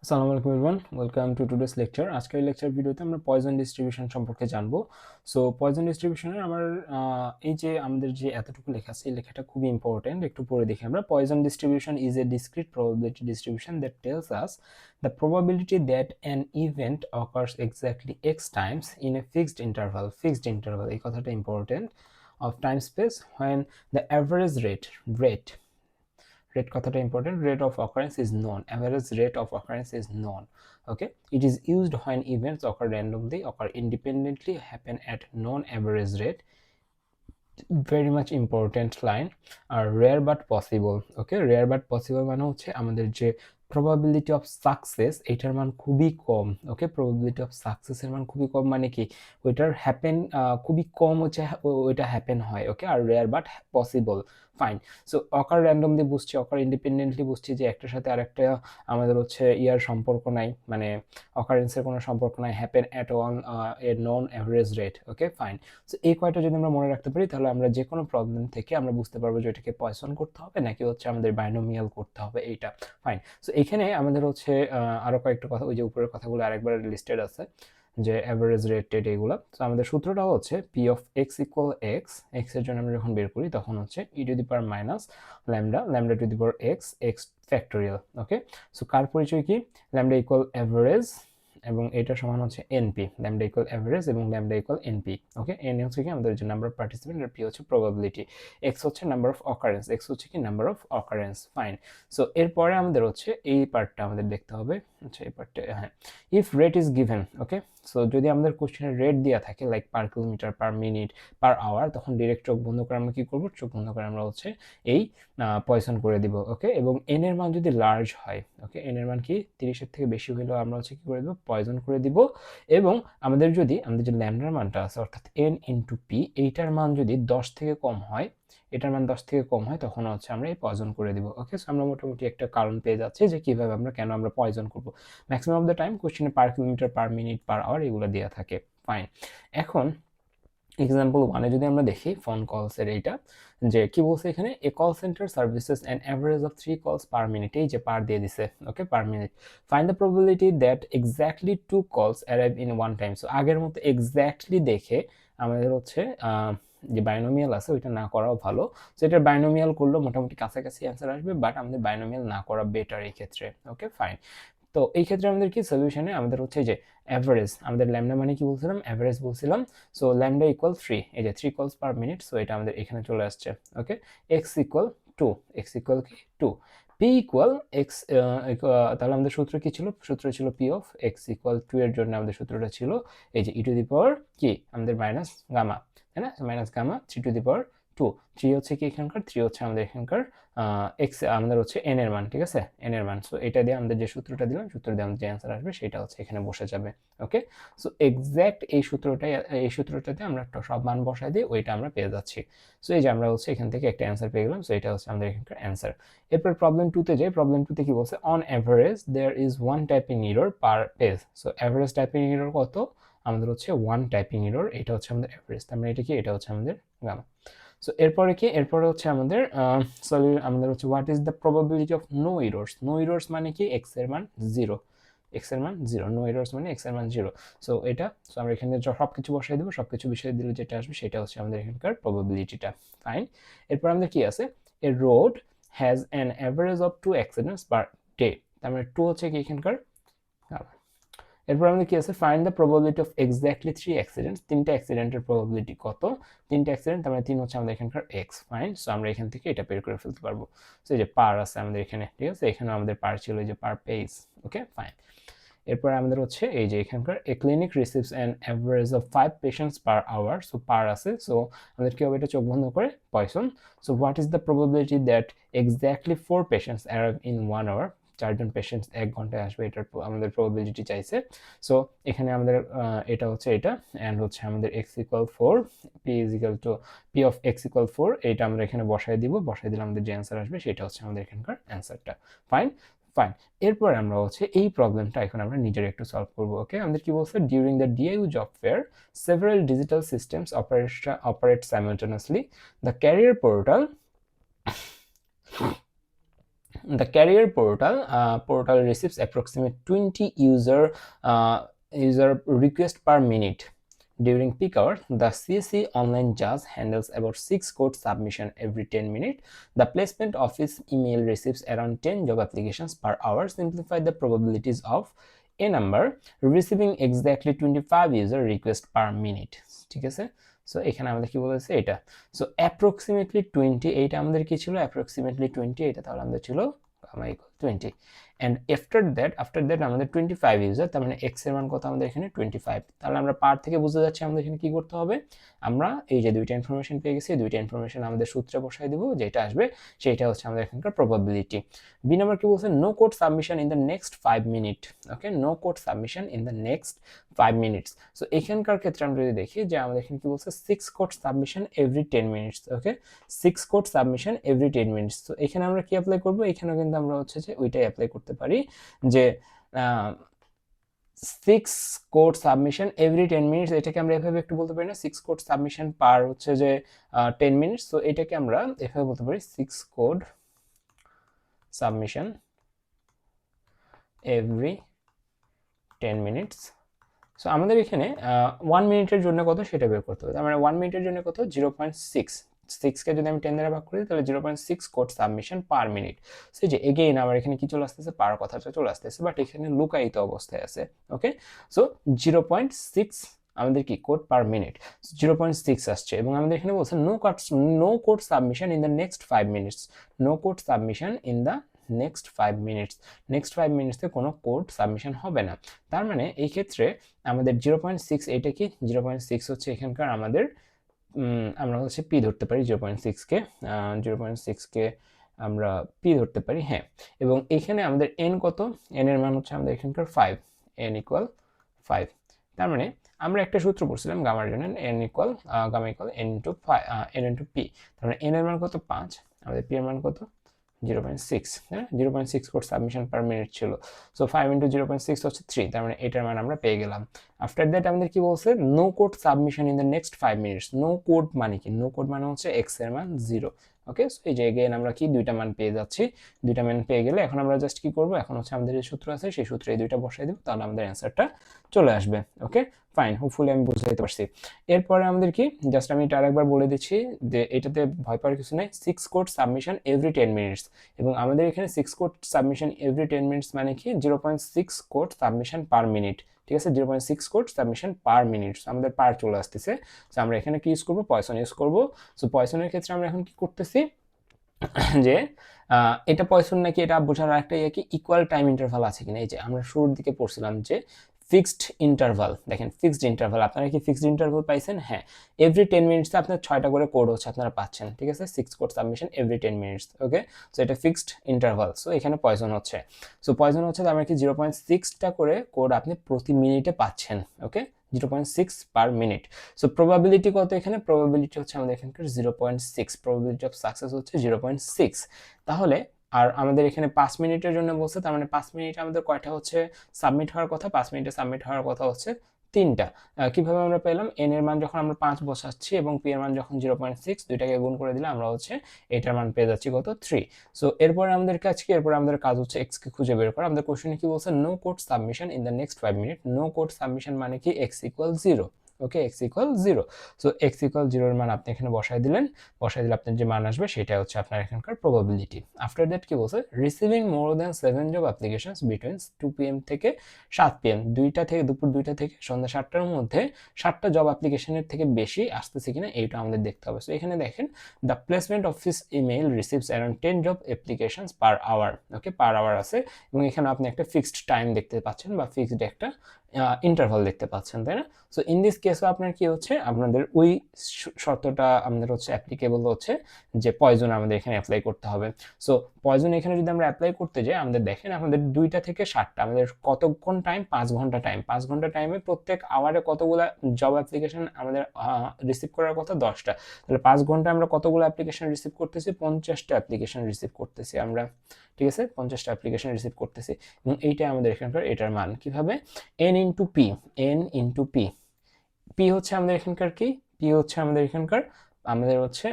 আসসালামু আলাইকুম everyone, welcome to today's lecture. আজকের লেকচার ভিডিওতে আমরা পয়জন ডিস্ট্রিবিউশন সম্পর্কে জানবো। সো পয়জন ডিস্ট্রিবিউশনের আমার এই যে আমাদের যে এতটুকু লেখা আছে এই লেখাটা খুবই ইম্পর্টেন্ট, একটু পড়ে দেখি আমরা। Poison distribution is a discrete probability distribution that tells us the probability that an event occurs exactly x Times in a fixed interval, এই কথাটা important, of time space when the average rate কথাটা important, rate of occurrence is known, average rate of occurrence is known. Okay, it is used when events occur randomly, occur independently, happen at known average rate. Very much important line. আর rare but possible. Okay, rare but possible মানে হচ্ছে আমাদের যে probability of success এটার মান খুবই কম। ওকে, probability of success এর মান খুবই কম মানে কি ওইটার হ্যাপেন খুবই কম হচ্ছে, ওইটা হ্যাপেন হয়। ওকে, আর rare but possible, fine. So ochre randomly বুঝছি, অকার ইন্ডিপেন্ডেন্টলি বুঝছি যে একটার সাথে আরেকটা আমাদের হচ্ছে ইয়ার সম্পর্ক নাই, মানে অকারেন্সের কোনো সম্পর্ক নাই, happen at one A non average rate. Okay, fine. So এই কয়টা যদি আমরা মনে রাখতে পারি তাহলে আমরা যে কোনো প্রবলেম থেকে আমরা বুঝতে পারবো যে এটাকে পয়সন করতে হবে নাকি হচ্ছে আমাদের বাইনোমিয়াল করতে হবে, এইটা ফাইন। সো এখানে আমাদের হচ্ছে আরো কয়েকটা কথা, ওই যে উপরের কথাগুলো আরেকবার লিস্টেড আছে যে অ্যাভারেজ রেট টেট এগুলো। তো আমাদের সূত্রটা হচ্ছে P of x equal x, x এর জন্য আমরা যখন বের করি তখন হচ্ছে E to the power minus lambda, lambda to the power x, x factorial. Okay, so কার পরিচয় কি, ল্যামডা ইকুয়াল অ্যাভারেজ এবং এটা সমান হচ্ছে এনপি, ল্যামডা ইকুয়াল অ্যাভারেজ এবং lambda equal n p. Okay, n হচ্ছে কি আমাদের যে নাম্বার অফ পার্টিসিপেন্ট আর পি হচ্ছে প্রবাবিলিটি, এক্স হচ্ছে নাম্বার অফ অকারেন্স, এক্স হচ্ছে কি number of occurrence, fine. So এরপরে আমাদের হচ্ছে এই পার্টটা আমাদের দেখতে হবে। আচ্ছা, এই পার্টটা, হ্যাঁ, if rate is given. Okay, so যদি আমাদের কোশ্চেনের রেট দেওয়া থাকে like per kilometre, per minute, per hour, তখন ডিরেক্ট চোখ বন্ধ করে আমরা কি করবো, চোখ বন্ধ করে আমরা হচ্ছে এই পয়সন করে দিব। ওকে, এবং এন এর মান যদি লার্জ হয়, ওকে, এন এর মান কি 30-এর থেকে বেশি হইলেও আমরা হচ্ছে কি করে দিব, পয়জন করে দিব। এবং আমাদের যদি আমাদের যে ল্যামডার মানটা আছে অর্থাৎ এন ইন্টু পি, এইটার মান যদি 10 থেকে কম হয়, এটার মান 10 থেকে কম হয়, তখন হচ্ছে আমরা এই পয়জন করে দিব। ওকে, সো আমরা মোটামুটি একটা কারণ পেয়ে যাচ্ছি যে কিভাবে আমরা কেন আমরা পয়জন করব। ম্যাক্সিমাম অফ দ্য টাইম কোশ্চেনে per kilometre, per minute, per hour এগুলো দেওয়া থাকে, ফাইন। এখন এক্সাম্পল ওয়ানে যদি আমরা দেখি ফোন কলস এর এইটা, যে কি বলছে এখানে, a call centre services an average of 3 calls per minute, এই যে পার দিয়ে দিছে। Okay, per minute. Find the probability that exactly 2 calls arrive in one time. So আগের মতো এক্স্যাক্টলি দেখে আমাদের হচ্ছে যে বাইনোমিয়াল আছে ওইটা না করাও ভালো। সো এটা বাইনোমিয়াল করলেও মোটামুটি কাছাকাছি অ্যান্সার আসবে, বাট আমাদের বাইনোমিয়াল না করা বেটার এই ক্ষেত্রে। ওকে, ফাইন। তো এই ক্ষেত্রে আমাদের কি সলিউশনে আমাদের হচ্ছে যে অ্যাভারেজ, আমাদের ল্যামডা মানে কি বলছিলাম, অ্যাভারেজ বলছিলাম। সো ল্যামডা ইকুয়াল 3, এই যে 3 কলস পার মিনিট, সো এটা আমাদের এখানে চলে আসছে। ওকে, এক্স ইকুয়াল 2, এক্স ইকুয়াল কি 2, পি ইকুয়াল এক্স, তাহলে আমাদের সূত্র কি ছিল, সূত্র ছিল পি অফ এক্স ইকুয়াল 2 এর জন্য আমাদের সূত্রটা ছিল এই যে ই টু দি পাওয়ার কি আমাদের মাইনাস গামা, তাই না, মাইনাস গামা 3 টু দি পাওয়ার 2। 3 হচ্ছে কি এখানকার, 3 হচ্ছে আমাদের এখানকার এক্স, আমাদের হচ্ছে এন এর মান, ঠিক আছে, এন এর মান। সো এটা দিয়ে আমাদের যে সূত্রটা দিলাম, সূত্র দিয়ে আমাদের যে অ্যান্সার আসবে সেটা হচ্ছে এখানে বসে যাবে। ওকে, সো এক্স্যাক্ট এই সূত্রটাই, এই সূত্রটাতে আমরা সব মান বসাই দিয়ে ওইটা আমরা পেয়ে যাচ্ছি। সো এই যে আমরা হচ্ছে এখান থেকে একটা অ্যান্সার পেয়ে গেলাম। সো এটা হচ্ছে আমাদের এখানকার অ্যান্সার। এরপর প্রবলেম টুতে যাই। প্রবলেম টুতে কি বলছে, on average there is one typing error per page. So average typing error কত, আমাদের হচ্ছে ওয়ান টাইপিং এরর, এটা হচ্ছে আমাদের অ্যাভারেজ, তার মানে এটা কি, এটা হচ্ছে আমাদের গামা। সো এরপরে কি, এরপরে হচ্ছে আমাদের আমাদের হচ্ছে what is the probability of no errors. No errors মানে কি, এক্স এর মান 0, এক্স এর মান 0, নো ইরর্স মানে এক্স এর মান 0। সো এটা, সো আমরা এখানে সবকিছু বসাই দেবো, সবকিছু বিষয় দিলে যেটা আসবে সেটা হচ্ছে আমাদের এখানকার প্রবাবিলিটিটা, ফাইন। এরপর আমাদের কি আছে, a road has an average of 2 accidents per day, তার মানে 2 হচ্ছে কি এখানকার। এরপর আমাদের কি আছে, find the probability of exactly 3 accidents, 3টা অ্যাক্সিডেন্টের প্রবাবিলিটি কত, 3টা অ্যাক্সিডেন্ট, তার মানে 3 হচ্ছে আমাদের এখানকার এক্স, ফাইন। সো আমরা এখান থেকে এটা বের করে ফেলতে পারবো। সো এই যে পার আছে আমাদের এখানে, ঠিক আছে, এখানে আমাদের পার ছিল, এই যে পার পেজ। ওকে, ফাইন। এরপর আমাদের হচ্ছে এই যে এখানকার a clinic receives an average of 5 patients per hour. So per আছে, সো আমাদের কি হবে, এটা চোখ বন্ধ করে Poisson. So what is the probability that exactly 4 patients arrive in 1 hour, 4জন পেশেন্টস 1 ঘন্টায় আসবে, এটার আমাদের প্রবাবিলিটি চাইছে। সো এখানে আমাদের এটা হচ্ছে এটা, অ্যান্ড হচ্ছে আমাদের x equal 4, P is equal to P of x equal 4, এইটা আমরা এখানে বসাই দিব, বসাই দিলে আমাদের যে অ্যান্সার আসবে সেটা হচ্ছে আমাদের এখানকার অ্যান্সারটা, ফাইন। ফাইন। এরপর আমরা হচ্ছে এই প্রবলেমটা এখন আমরা নিজের একটু সলভ করব। ওকে, আমাদের কি বলছে, during the DIU job fair several digital systems operate simultaneously, the career portal The carrier portal receives approximate 20 user requests per minute. During peak hour, the CSE online judge handles about 6 code submission every 10 minutes. The placement office email receives around 10 job applications per hour, simplify the probabilities of a number receiving exactly 25 user requests per minute. ঠিক আছে, so এখানে আমাদের কি বলেছে এটা, so approximately 20, এইটা আমাদের কি ছিল অ্যাপ্রক্সিমেটলি 20, এটা তাহলে আমাদের ছিল gamma equal 20 and after that আমাদের 25 ইউজার, তার মানে x এর মান কত আমাদের এখানে 25। তাহলে আমরা পার থেকে বুঝতে যাচ্ছি আমাদের এখানে কি করতে হবে, আমরা এই যে দুইটা ইনফরমেশন পেয়ে গেছি, দুইটা ইনফরমেশন আমাদের সূত্রে বসাই দেব, যেটা আসবে সেটা হচ্ছে আমাদের এখানকার প্রবাবিলিটি। বি নাম্বার কি বলছে, no code submission in the next 5 minute. Okay, no code submission in the next 5 minutes. So এখানকার ক্ষেত্রে আমরা যদি দেখি যে আমাদের এখানে কি বলছে 6 কোড সাবমিশন এভরি 10 মিনিটস। ওকে, 6 কোড সাবমিশন এভরি 10 মিনিটস। তো এখানে আমরা কি অ্যাপ্লাই করব, এখানেও কিন্তু আমরা হচ্ছে যে ওইটাই অ্যাপ্লাই করতে পারি যে 6 কোড সাবমিশন এভরি 10 মিনিটস, এটাকে আমরা এভাবে একটু বলতে পারি না, 6 কোড সাবমিশন পার হচ্ছে যে 10 মিনিটস। তো এটাকে আমরা এভাবে বলতে পারি 6 code submission every 10 minutes. So আমাদের এখানে 1 মিনিটের জন্য কত সেটা বের করতে হবে। মানে 1 মিনিটের জন্য কত 0.6, 6কে যদি আমি 10 দ্বারা ভাগ করি তাহলে 0.6 code submission per minute. So যে এগেইন আমার এখানে কি চলে আসতেছে, পার কথাটা চলে আসতেছে, বাট এখানে লুকায়িত অবস্থায় আছে। ওকে, সো 0.6 আমাদের কি কোড পার মিনিট 0.6 আসছে, এবং আমাদের এখানে বলছে no code submission in the next 5 minutes, no code submission in the next 5 minutes, next 5 মিনিটসে কোনো কোড সাবমিশন হবে না। তার মানে এই ক্ষেত্রে আমাদের 0.6, এটা কি 0.6 হচ্ছে এখানকার আমাদের আমরা হচ্ছে পি ধরতে পারি 0.6কে, 0.6কে আমরা পি ধরতে পারি, হ্যাঁ। এবং এখানে আমাদের এন কত, এন এর মান হচ্ছে আমাদের এখানকার 5, এন ইকুয়াল 5। তার মানে আমরা একটা সূত্র পড়ছিলাম গামার জন্য, gamma equal N into P. তার মানে এন এর মান কত 5, আমাদের পি এর মান কত 0.6, হ্যাঁ 0.6 কোড সাবমিশন পার মিনিট ছিল। সো 5 ইন্টু 0.6 হচ্ছে 3, তার মানে এটার মান আমরা পেয়ে গেলাম। আফটার দ্যাট আমাদের কি বলছে, no code submission in the next 5 minutes. No code মানে কি, নো কোড মানে হচ্ছে এক্স এর মান 0। ওকে, সো এই যে এগেইন আমরা কি দুইটা মান পেয়ে যাচ্ছি, দুইটা মান পেয়ে গেলে এখন আমরা জাস্ট কি করব, এখন হচ্ছে আমাদের যে সূত্র আছে সেই সূত্রে এই দুইটা বসাই দেব, তাহলে আমাদের অ্যান্সারটা চলে আসবে। ওকে ফাইন, হোপফুলি আমি বুঝাইতে পারছি। এরপরে আমাদের কি, জাস্ট আমি এটা আরেকবার বলে দিচ্ছি যে এটাতে ভয় পাওয়ার কিছু নেই, 6 কোড সাবমিশন এভরি 10 মিনিটস, এবং আমাদের এখানে 6 কোড সাবমিশন এভরি 10 মিনিটস মানে কি 0.6 কোড সাবমিশন পার মিনিট। ঠিক আছে, 0.6 কোড সাবমিশন পার মিনিট, আমাদের পার চলে আসতেছে। সো আমরা এখানে কি ইউজ করবো, পয়সন ইউজ করবো। সো পয়সনের ক্ষেত্রে আমরা এখন কি করতেছি যে এটা পয়সন নাকি, এটা বোঝার একটা ইয়ে কি ইকুয়াল টাইম ইন্টারভাল আছে কিনা। এই যে আমরা শুরুর দিকে পড়ছিলাম যে ফিক্সড ইন্টারভাল, দেখেন ফিক্সড ইন্টারভাল, আপনারা কি ফিক্সড ইন্টারভাল পাইছেন, হ্যাঁ এভরি 10 মিনিটসে আপনার 6টা করে কোড হচ্ছে আপনারা পাচ্ছেন। ঠিক আছে, 6 কোড সাবমিশন এভরি 10 মিনিটস। ওকে, সো এটা ফিক্সড ইন্টারভাল। সো এখানে পয়সন হচ্ছে, সো পয়সন হচ্ছে তার মানে কি 0.6টা করে কোড আপনি প্রতি মিনিটে পাচ্ছেন। ওকে, 0.6 পার মিনিট। সো প্রবাবিলিটি কত, এখানে প্রবাবিলিটি হচ্ছে আমাদের এখানকার 0.6, প্রবাবিলিটি অফ সাকসেস হচ্ছে 0.6। তাহলে আর আমাদের এখানে 5 মিনিটের জন্য বলছে, তার মানে 5 মিনিটে আমাদের কয়টা হচ্ছে সাবমিট হওয়ার কথা, 5 মিনিটে সাবমিট হওয়ার কথা হচ্ছে 3টা। কিভাবে আমরা পেলাম, এন এর মান যখন আমরা 5 বসাচ্ছি এবং পি এর মান যখন 0.6, দুইটাকে গুণ করে দিলে আমরা হচ্ছে এটার মান পেয়ে যাচ্ছি কত 3। সো এরপরে আমাদের কাজ কি, এরপরে আমাদের কাজ হচ্ছে এক্স কে খুঁজে বের করা। আমাদের কোশ্চেনে কি বলছে, no code submission in the next 5 minute. No code submission মানে কি x equal 0। Okay, x equal 0। So x equal 0 এর মান আপনি এখানে বসাই দিলেন, বসাই দিলে আপনার যে মান আসবে সেটা হচ্ছে আপনার এখানকার প্রবাবিলিটি। আফটার দ্যাট কি বলছে, receiving more than 7 job applications between 2 PM থেকে 7 PM, দুপুর 2টা থেকে সন্ধ্যা 7টার মধ্যে 7টা জব অ্যাপ্লিকেশনের থেকে বেশি আসতেছে কিনা এইটা আমাদের দেখতে হবে। সো এখানে দেখেন, the placement office email receives around 10 job applications per hour. Okay, per hour আছে, এবং এখানে আপনি একটা ফিক্সড টাইম দেখতে পাচ্ছেন বা ফিক্সড একটা ইন্টারভাল দেখতে পাচ্ছেন, তাই না। সো ইন দিস কেসও আপনার কি হচ্ছে, আপনাদের ওই শর্তটা আমাদের হচ্ছে অ্যাপ্লিকেবল হচ্ছে যে পয়জন আমাদের এখানে অ্যাপ্লাই করতে হবে। সো পয়জন এখানে যদি আমরা অ্যাপ্লাই করতে যাই, আমাদের দেখেন আমাদের 2টা থেকে 7টা, আমাদের কতক্ষণ টাইম, 5 ঘন্টা টাইম। 5 ঘন্টা টাইমে প্রত্যেক আওয়ারে কতগুলো জব অ্যাপ্লিকেশন আমাদের রিসিভ করার কথা 10টা। তাহলে 5 ঘন্টা আমরা কতগুলো অ্যাপ্লিকেশন রিসিভ করতেছি, 50টা অ্যাপ্লিকেশন রিসিভ করতেছি আমরা। ঠিক আছে, 50টা অ্যাপ্লিকেশন রিসিভ করতেছি, এবং এইটাই আমাদের এখানকার এটার মান কিভাবে, N into P, N into P. P হচ্ছে আমাদের এখানকার কি, পি হচ্ছে আমাদের এখানকার আমাদের হচ্ছে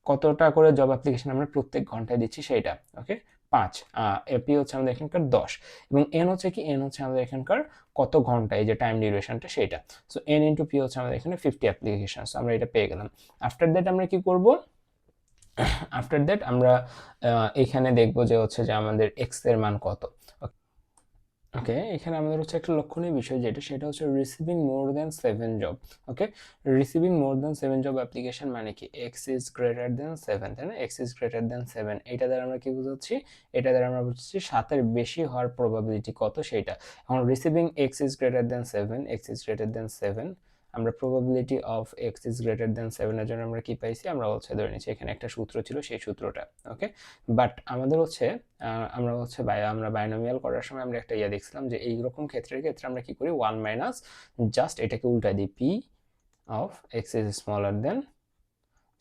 কতটা করে জব অ্যাপ্লিকেশন আমরা প্রত্যেক ঘন্টায় দিচ্ছি সেইটা। ওকে, 5, পি হচ্ছে আমাদের এখানকার 10, এবং এন হচ্ছে কি, এন হচ্ছে আমাদের এখানকার কত ঘন্টা, এই যে টাইম ডিউরেশনটা সেটা। সো এন ইন্টু পি হচ্ছে আমাদের এখানে 50 অ্যাপ্লিকেশন, আমরা এটা পেয়ে গেলাম। আফটার দ্যাট আমরা কি করব, আফটার দ্যাট আমরা এখানে দেখবো যে হচ্ছে যে আমাদের এক্স এর মান কত। ওকে, এখানে আমাদের হচ্ছে একটা লক্ষণীয় বিষয় যেটা, সেটা হচ্ছে receiving more than 7 job. Okay, receiving more than 7 job application মানে কি, এক্স ইজ গ্রেটার দ্যান 7, তাই না? এক্স ইজ গ্রেটার দ্যান 7, এটা দ্বারা আমরা কি বুঝাচ্ছি, এটা দ্বারা আমরা বুঝছি 7-এর বেশি হওয়ার প্রবাবিলিটি কত সেটা। এখন receiving x is greater than 7, x is greater than 7, আমরা probability of x is greater than 7 এর জন্য আমরা কি পাইছি, আমরা হচ্ছে ধরে নিচ্ছি এখানে একটা সূত্র ছিল, সেই সূত্রটা। ওকে, বাট আমাদের হচ্ছে আমরা হচ্ছে আমরা বাইনোমিয়াল করার সময় আমরা একটা দেখছিলাম যে এইরকম ক্ষেত্রে আমরা কি করি, 1 মাইনাস জাস্ট এটাকে উল্টা দিই, P of x is smaller then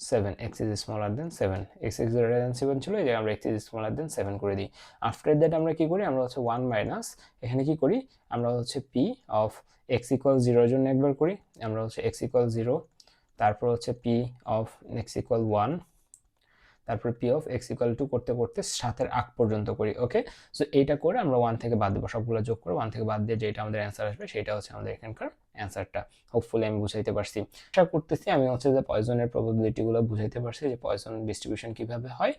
7, x is smaller than 7, x is greater than 7 ছিল, এই যে আমরা x is smaller than 7 করে দিই। আফটার দ্যাট আমরা কি করি, আমরা হচ্ছে 1 মাইনাস, এখানে কি করি, আমরা হচ্ছে p অফ x ইকুয়াল 0 এর জন্য একবার করি, আমরা হচ্ছে x ইকুয়াল 0, তারপর হচ্ছে p অফ x ইকুয়াল 1, তারপর P of x equal to করতে করতে 7-এর আগ পর্যন্ত করি। ওকে, সো এইটা করে আমরা 1 থেকে বাদ দেবো, সবগুলো যোগ করে 1 থেকে বাদ দিয়ে যেটা আমাদের অ্যান্সার আসবে সেটা হচ্ছে আমাদের এখানকার অ্যান্সারটা। হোপফুলি আমি বুঝাইতে পারছি, আশা করতেছি আমি হচ্ছে যে পয়জনের প্রবাবিলিটিগুলো বুঝাইতে পারছি, যে পয়জন ডিস্ট্রিবিউশন কিভাবে হয়।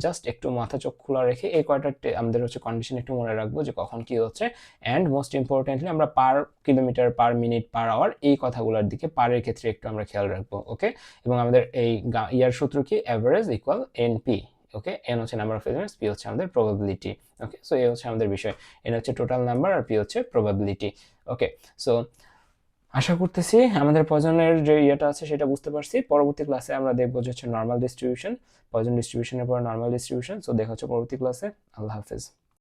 জাস্ট একটু মাথা চোখ খোলা রেখে এই কয়টা আমাদের হচ্ছে কন্ডিশন একটু মনে রাখবো, যে কখন কি হচ্ছে, অ্যান্ড মোস্ট ইম্পর্টেন্টলি আমরা per kilometre, per minute, per hour, এই কথাগুলোর দিকে পারের ক্ষেত্রে একটু আমরা খেয়াল রাখবো। ওকে, এবং আমাদের এই ইয়ার সূত্র কি, average equal n p. Okay, n হচ্ছে নাম্বার অফ এলিমেন্টস, পি হচ্ছে আমাদের প্রবাবিলিটি। ওকে, সো এ হচ্ছে আমাদের বিষয়, এন হচ্ছে টোটাল নাম্বার আর পি হচ্ছে প্রবাবিলিটি। ওকে, সো আশা করতেছি আমাদের পয়জনের যে ইয়েটা আছে সেটা বুঝতে পারছি। পরবর্তী ক্লাসে আমরা দেখবো যে হচ্ছে নর্মাল ডিস্ট্রিবিউশন, পয়জন ডিস্ট্রিবিউশনের পর নর্মাল ডিস্ট্রিবিউশন। সো দেখা হচ্ছে পরবর্তী ক্লাসে। আল্লাহ হাফেজ।